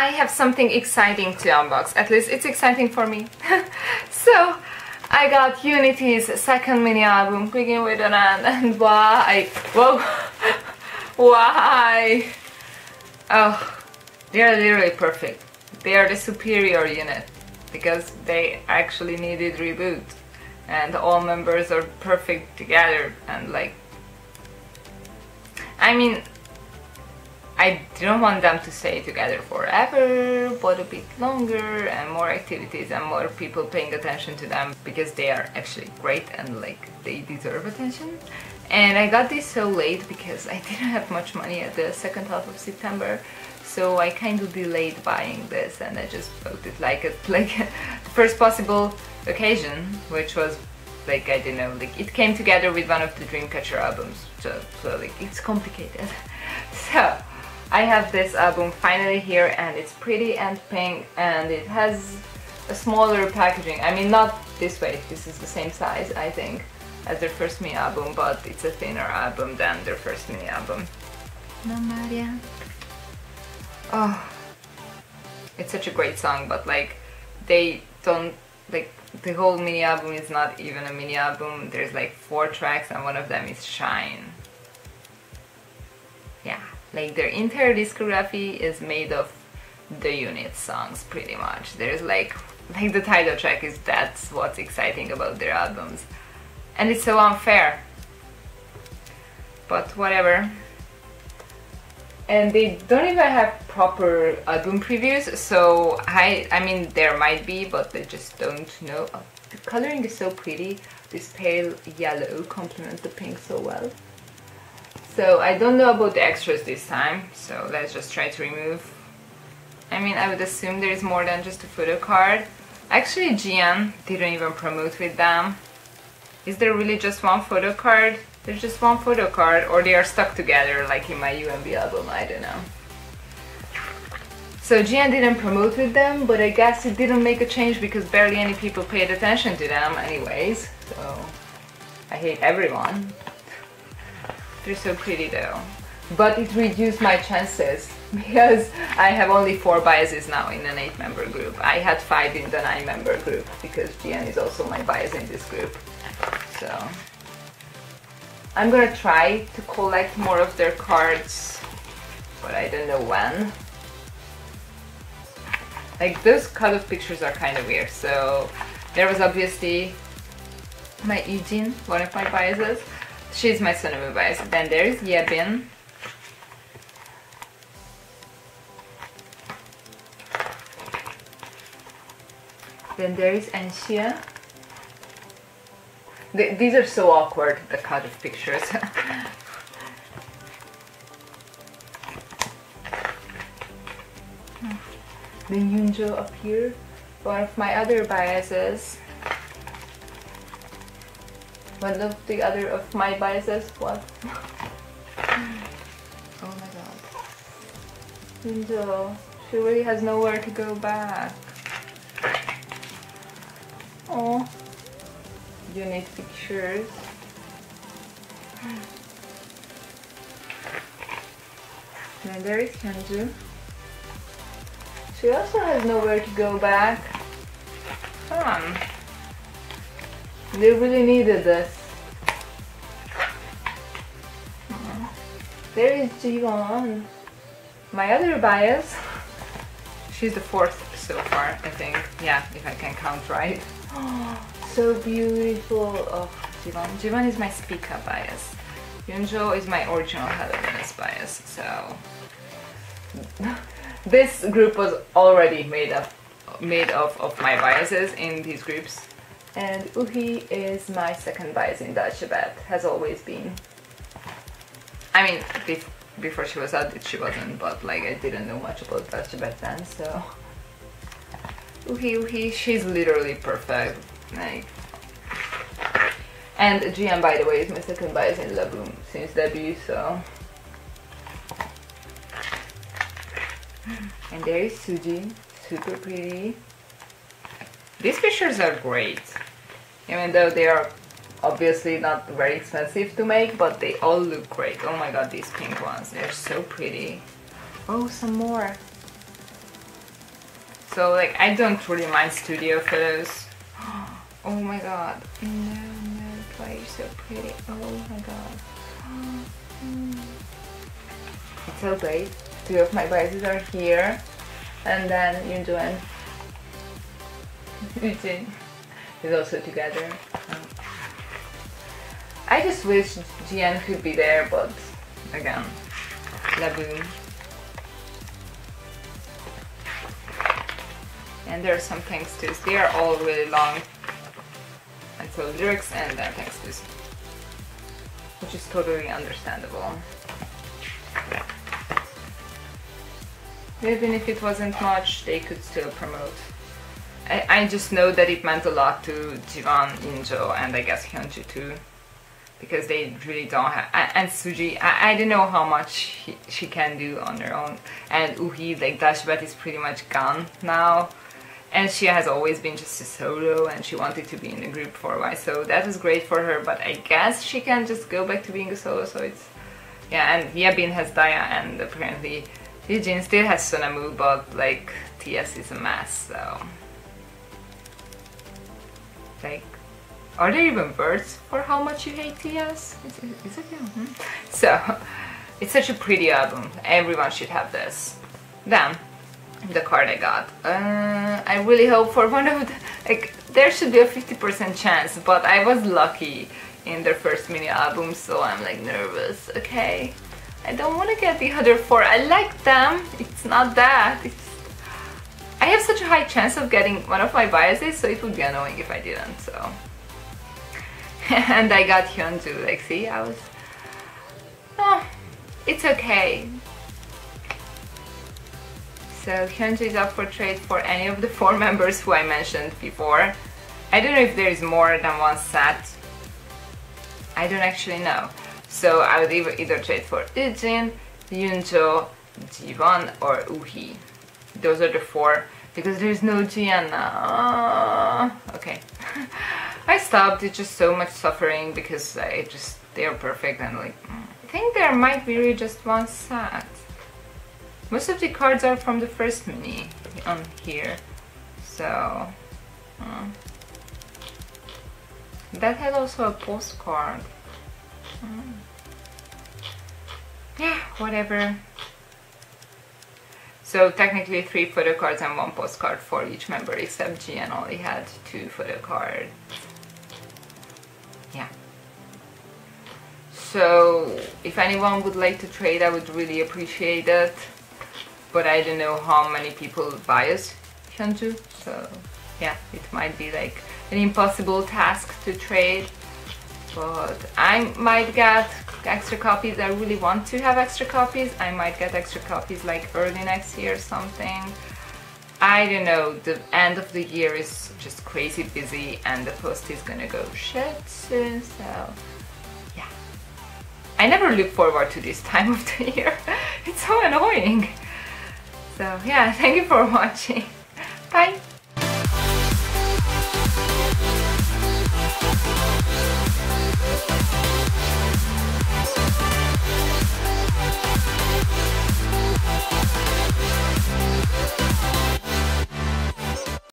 I have something exciting to unbox. At least it's exciting for me. So I got UNI.T's second mini album, Begin with an N, and why? Whoa! Why? Oh, they are literally perfect. They are the superior unit because they actually needed reboot, and all members are perfect together. And like, I mean, I don't want them to stay together forever, but a bit longer and more activities and more people paying attention to them because they are actually great and like they deserve attention. And I got this so late because I didn't have much money at the second half of September, so I kind of delayed buying this, and I just bought it like the first possible occasion, which was like, I don't know, like it came together with one of the Dreamcatcher albums, so like it's complicated. So I have this album finally here, and it's pretty and pink, and it has a smaller packaging. I mean, not this way, this is the same size I think as their first mini album, but it's a thinner album than their first mini album. No Maria. Oh, it's such a great song, but like they don't, like the whole mini album is not even a mini album. There's like 4 tracks and one of them is Shine. Yeah, like their entire discography is made of the UNI.T songs pretty much. There's like the title track is, that's what's exciting about their albums. And it's so unfair, but whatever. And they don't even have proper album previews, so I mean there might be, but they just don't know. Oh, the coloring is so pretty. This pale yellow complements the pink so well. So I don't know about the extras this time, so let's just try to remove. I mean, I would assume there is more than just a photo card. Actually, Jiwon didn't even promote with them. Is there really just one photo card? There's just one photo card, or they are stuck together like in my UMB album, I don't know. So Jiwon didn't promote with them, but I guess it didn't make a change because barely any people paid attention to them anyways. So I hate everyone. They're so pretty though. But it reduced my chances because I have only 4 biases now in an 8-member group. I had 5 in the 9-member group because Jiwon is also my bias in this group. So I'm gonna try to collect more of their cards, but I don't know when. Like those cut-off pictures are kind of weird. So there was obviously my Euijin, one of my biases. She's my Sunwoo bias. Then there's Yebin. Then there is N.CA. These are so awkward, the cut-off pictures. Then Yoonjo up here, one of my other biases. One of the other of my biases, what? Oh my god. Yoonjo, she really has nowhere to go back. Oh. UNI.T pictures. Then there is Hyunju. She also has nowhere to go back. Come on. They really needed this. There is Jiwon. My other bias. She's the 4th so far, I think. Yeah, if I can count right. So beautiful. Oh, Jiwon. Jiwon is my Speak-Up bias. Yoonjo is my original Hello Venus bias. So this group was already made of my biases in these groups. And Woohee is my second bias in Deutsche Bet. Has always been. I mean, before she was out, she wasn't, but like I didn't know much about Deutsche Bet then, so. Woohee, she's literally perfect. Like, and GM, by the way, is my second bias in La Boom since debut, so. And there is Suji, super pretty. These pictures are great, even though they are obviously not very expensive to make, but they all look great. Oh my god, these pink ones, they're so pretty. Oh, some more. So like I don't really mind studio photos. Oh my god. No, why are you so pretty? Oh my god. It's so great. Two of my biases are here. And then Yoonjo and Euijin is also together. I just wish Jiwon could be there, but again, Laboon. And there are some thanks tos. They are all really long. And so lyrics and then thanks tos, which is totally understandable. Even if it wasn't much, they could still promote. I just know that it meant a lot to Jiwon, Yoonjo, and I guess Hyunju too, because they really don't have. And Suji, I don't know how much she can do on her own. And Woohee, like Dashbat is pretty much gone now, and she has always been just a solo, and she wanted to be in a group for a while, so that was great for her. But I guess she can just go back to being a solo. So it's and Yabin has Daya, and apparently Euijin still has Sonamu, but like TS is a mess, so like, are there even words for how much you hate TS? Is it? Yeah. So it's such a pretty album. Everyone should have this. Then the card I got. I really hope for one of the, like, there should be a 50% chance, but I was lucky in their first mini album, so I'm like nervous. Okay. I don't want to get the other 4. I like them. It's not that. I have such a high chance of getting one of my biases, so it would be annoying if I didn't. So, and I got Hyunju. Like, see, I was. Oh, it's okay. So Hyunju is up for trade for any of the 4 members who I mentioned before. I don't know if there is more than one set. I don't actually know. So I would either trade for Euijin, Yoonjo, Jiwon, or Woohee. Those are the 4, because there's no Jiwon now. Okay. I stopped. It's just so much suffering because they are perfect, and like I think there might be really just one set. Most of the cards are from the first mini on here. So that had also a postcard. Yeah, whatever. So technically 3 photo cards and 1 postcard for each member, except Jiwon only had 2 photo cards. Yeah. So if anyone would like to trade, I would really appreciate it. But I don't know how many people bias Hyunju, so yeah, it might be like an impossible task to trade. But I might get extra copies. I really want to have extra copies. I might get extra copies like early next year or something. I don't know, the end of the year is just crazy busy and the post is gonna go shit soon, so yeah. I never look forward to this time of the year. It's so annoying. So yeah, thank you for watching. Bye!